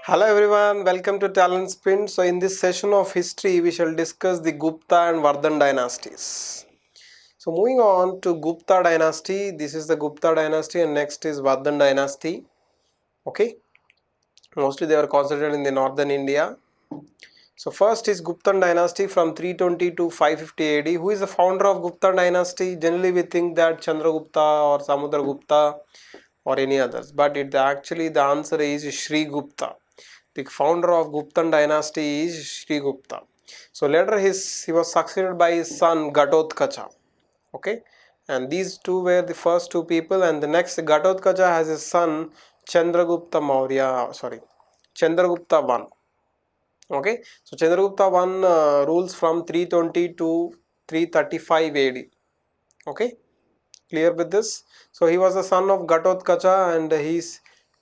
Hello everyone, welcome to TalentSprint. So in this session of history, we shall discuss the Gupta and Vardhan dynasties. So moving on to Gupta dynasty, this is the Gupta dynasty and next is Vardhan dynasty. Okay, mostly they were concentrated in the northern India. So first is Gupta dynasty from 320 to 550 AD. Who is the founder of Gupta dynasty? Generally we think that Chandragupta or Samudragupta or any others, but actually the answer is Sri Gupta. The founder of Gupta dynasty is Sri Gupta. So later he was succeeded by his son Ghatotkacha. Okay, and these two were the first two people, and the next Ghatotkacha has his son Chandragupta I. Okay, so Chandragupta I rules from 320 to 335 AD. Okay, clear with this? So he was the son of Ghatotkacha, and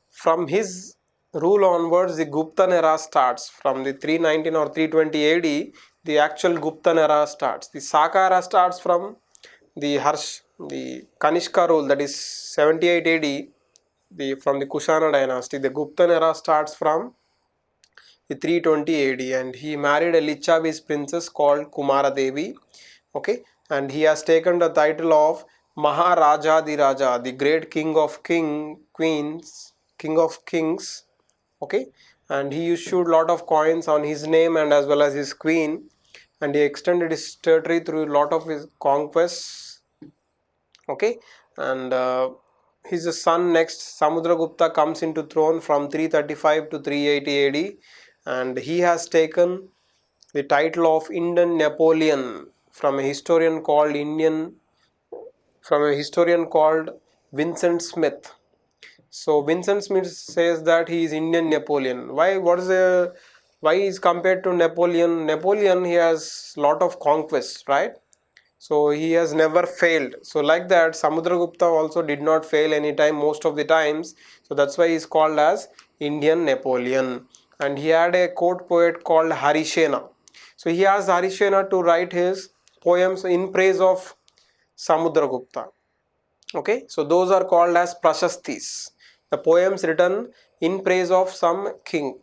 from his rule onwards the Guptan era starts. From the 319 or 320 AD, the actual Guptan era starts. The Saka era starts from the Kanishka rule, that is 78 AD, from the Kushana dynasty. The Guptan era starts from the 320 AD, and he married a Licchavis princess called Kumara Devi. Okay, and he has taken the title of Maharaja the Raja, the great king of kings. Okay, and he issued lot of coins on his name and as well as his queen, and he extended his territory through a lot of his conquests. Okay, and his son next, Samudragupta, comes into throne from 335 to 380 AD, and he has taken the title of Indian Napoleon from a historian called Vincent Smith. So Vincent Smith says that he is Indian Napoleon. Why? Why is compared to Napoleon? Napoleon, he has lot of conquests, right? So he has never failed. So like that, Samudragupta also did not fail anytime, most of the times. So that's why he is called as Indian Napoleon. And he had a court poet called Harisena. So he asked Harisena to write his poems in praise of Samudragupta. Okay, so those are called as Prashastis, the poems written in praise of some king.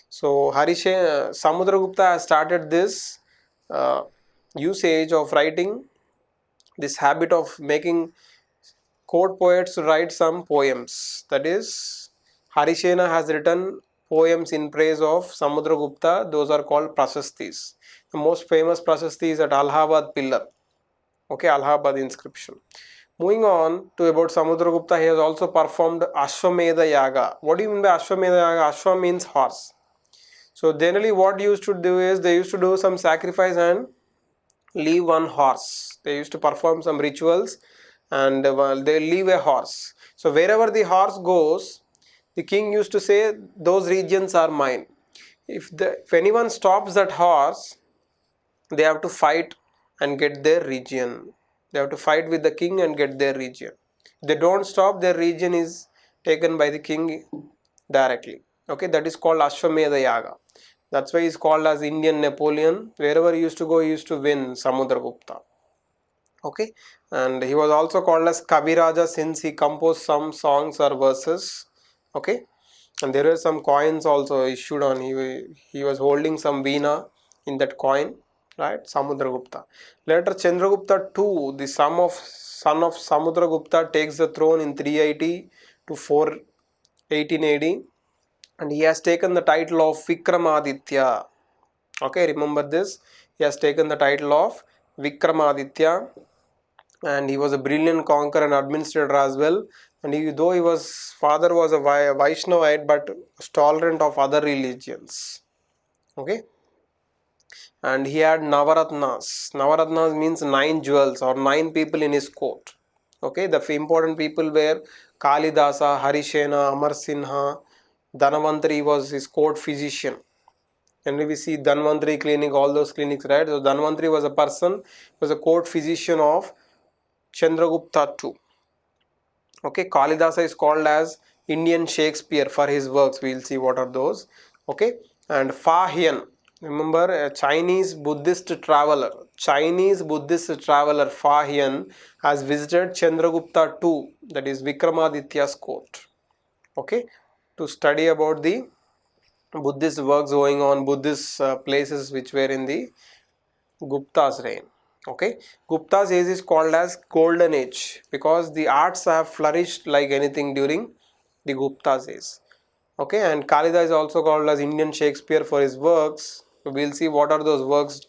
So Samudragupta has started this usage of writing, this habit of making court poets to write some poems. That is, Harisena has written poems in praise of Samudragupta. Those are called Prashastis. The most famous Prashasti is at Allahabad Pillar. Okay, Allahabad inscription. Moving on to about Samudragupta, he has also performed Ashwamedha Yaga. What do you mean by Ashwamedha Yaga? Ashwa means horse. So generally what they used to do is they used to do some sacrifice and leave one horse. They used to perform some rituals and they leave a horse. So wherever the horse goes, the king used to say, those regions are mine. If anyone stops that horse, they have to fight and get their region. They have to fight with the king and get their region. If they don't stop, their region is taken by the king directly. Okay, that is called Ashwamedha Yaga. That's why he is called as Indian Napoleon. Wherever he used to go, he used to win Samudragupta. Okay, and he was also called as Kaviraja since he composed some songs or verses. Okay, and there were some coins also issued on. He was holding some veena in that coin, right? Samudragupta. Later Chandragupta II, the son of Samudragupta, takes the throne in 380 to 418 AD, and he has taken the title of Vikramaditya. Okay, remember this. He has taken the title of Vikramaditya, and he was a brilliant conqueror and administrator as well. And though his father was a Vaishnavite, but was tolerant of other religions. Okay, and he had Navaratnas. Navaratnas means 9 jewels or 9 people in his court. Okay, the important people were Kalidasa, Harisena, Amarsinha. Dhanvantari was his court physician. And we see Dhanvantari clinic, all those clinics, right? So Dhanvantari was a person, was a court physician of Chandragupta II. Okay, Kalidasa is called as Indian Shakespeare for his works. We will see what are those. Okay, and Fa Hien, remember, a Chinese Buddhist traveler Fa Hien has visited Chandragupta II, that is Vikramaditya's court. Okay, to study about the Buddhist works going on, Buddhist places which were in the Gupta's reign. Okay, Gupta's age is called as golden age because the arts have flourished like anything during the Gupta's age. Okay, and Kalida is also called as Indian Shakespeare for his works. So we'll see what are those works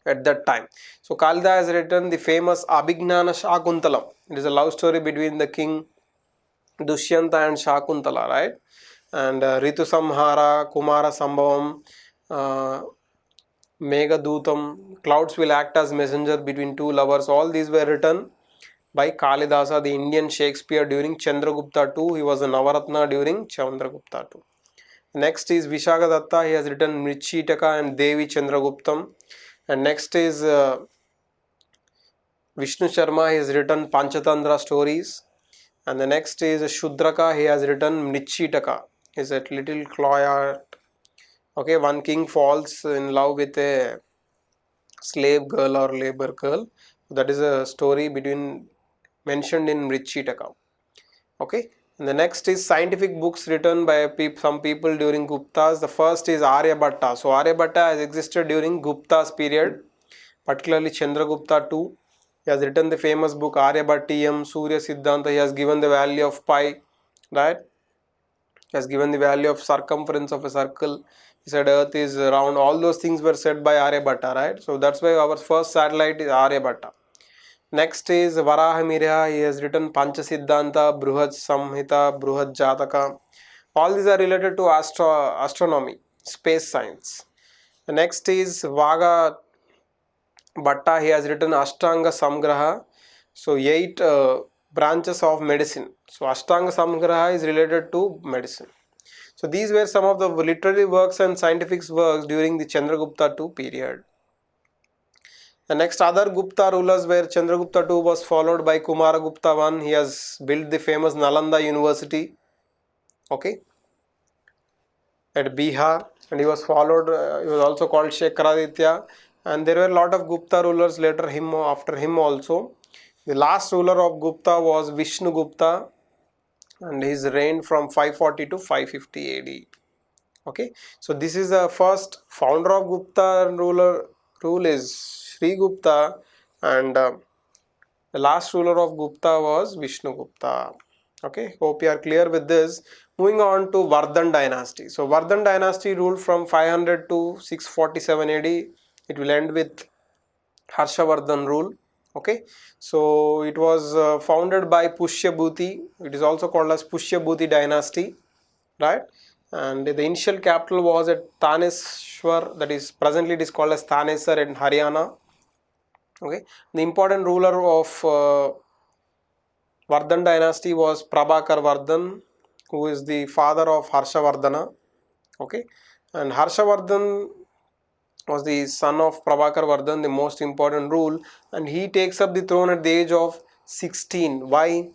at that time. So Kalida has written the famous Abhignana Shakuntalam. It is a love story between the king Dushyanta and Shakuntala, right? And Ritu Samhara, Kumara Sambhavam, uh, Meghadutam, clouds will act as messenger between two lovers. All these were written by Kalidasa, the Indian Shakespeare during Chandragupta II. He was a Navaratna during Chandragupta II. Next is Vishakadatta. He has written Mrichitaka and Devi Chandraguptam. And next is Vishnu Sharma. He has written Panchatandra stories. And the next is Shudraka. He has written Mrichitaka. Is a little cloyard. Okay, one king falls in love with a slave girl or labor girl. That is a story mentioned in Mrichitaka. Okay, and the next is scientific books written by some people during Guptas. The first is Aryabhatta. So Aryabhatta has existed during Gupta's period, particularly Chandragupta II. He has written the famous book Aryabhattiyam, Surya Siddhanta. He has given the value of pi, right? He has given the value of circumference of a circle. He said Earth is round. All those things were said by Aryabhatta, right? So that's why our first satellite is Aryabhatta. Next is Varahamihira. He has written Panchasiddhanta, Bruhad Samhita, Bruhad Jataka. All these are related to astronomy, space science. The next is Vaga Bhatta. He has written Ashtanga Samgraha. So 8 branches of medicine. So Ashtanga Samgraha is related to medicine. So these were some of the literary works and scientific works during the Chandragupta II period. The next other Gupta rulers where Chandragupta II was followed by Kumaragupta I. He has built the famous Nalanda University, okay, at Bihar, and he was followed. He was also called Shekaraditya, and there were a lot of Gupta rulers after him also. The last ruler of Gupta was Vishnu Gupta, and he's reigned from 540 to 550 AD. Okay, so this is the first founder of Gupta rule is Sri Gupta, and the last ruler of Gupta was Vishnu Gupta. Okay, hope you are clear with this. Moving on to Vardhan Dynasty. So Vardhan Dynasty ruled from 500 to 647 AD. It will end with Harsha Vardhan rule. Okay, so it was founded by Pushyabhuti. It is also called as Pushyabhuti Dynasty, right? And the initial capital was at Taneshwar, that is presently it is called as Tanesar in Haryana. Okay, the important ruler of Vardhan dynasty was Prabhakar Vardhan, who is the father of Harsha Vardhana. Okay, and Harsha Vardhan was the son of Prabhakar Vardhan, the most important rule, and he takes up the throne at the age of 16. Why?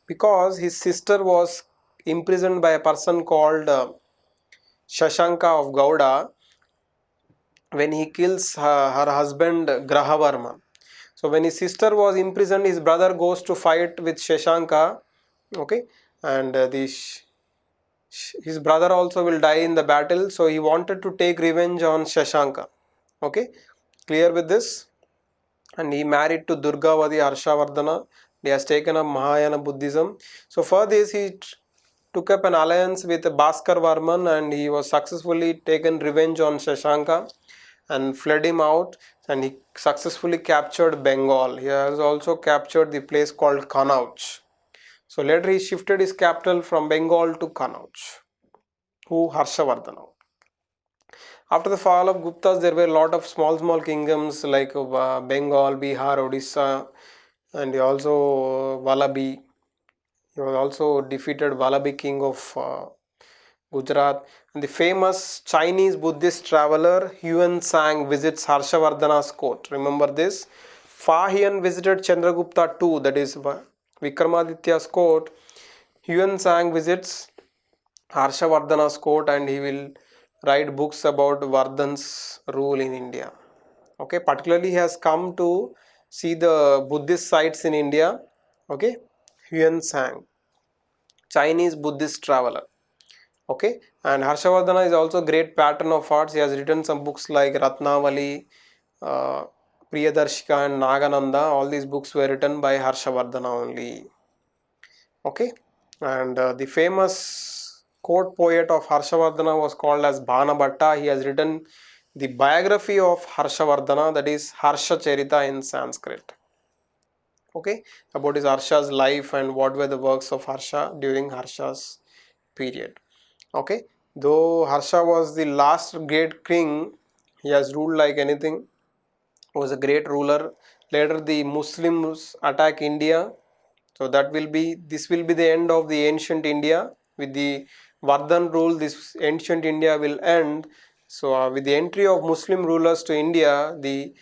Because his sister was imprisoned by a person called Shashanka of Gauda when he kills her husband Grahavarma. So when his sister was imprisoned, his brother goes to fight with Shashanka, okay, and his brother also will die in the battle, so he wanted to take revenge on Shashanka. Okay, clear with this? And he married to Durgavati Harshavardhana. He has taken up Mahayana Buddhism. So for this he took up an alliance with Bhaskar Varman, and he was successfully taken revenge on Shashanka and fled him out, and he successfully captured Bengal. He has also captured the place called Kanauj. So later he shifted his capital from Bengal to Kanauj. Who? Harshavardhana. After the fall of Guptas, there were a lot of small kingdoms like Bengal, Bihar, Odisha, and also Vallabhi. He was also defeated Vallabhi king of Gujarat. And the famous Chinese Buddhist traveler Huan Sang visits Harshavardhana's court. Remember this? Fa Hian visited Chandragupta II, that is Vikramaditya's court. Huan Sang visits Harshavardhana's court, and he will write books about Vardhan's rule in India. Okay, particularly he has come to see the Buddhist sites in India. Okay, Huan Sang, Chinese Buddhist traveler. Okay, and Harsha Vardhana is also a great patron of arts. He has written some books like Ratnavali, uh, Priyadarshika and Nagananda. All these books were written by Harsha Vardhana only. Okay, and the famous court poet of Harsha Vardhana was called as Bhanabhatta. He has written the biography of Harsha Vardhana, that is Harsha Charita in Sanskrit. Okay, about his Harsha's life and what were the works of Harsha during Harsha's period. Okay, though Harsha was the last great king, he has ruled like anything, was a great ruler. Later the Muslims attack India, so this will be the end of the ancient India. With the Vardhan rule, this ancient India will end. So with the entry of Muslim rulers to India, the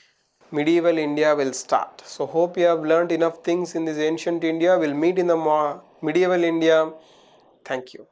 medieval India will start. So hope you have learned enough things in this ancient India. We'll meet in the medieval India. Thank you.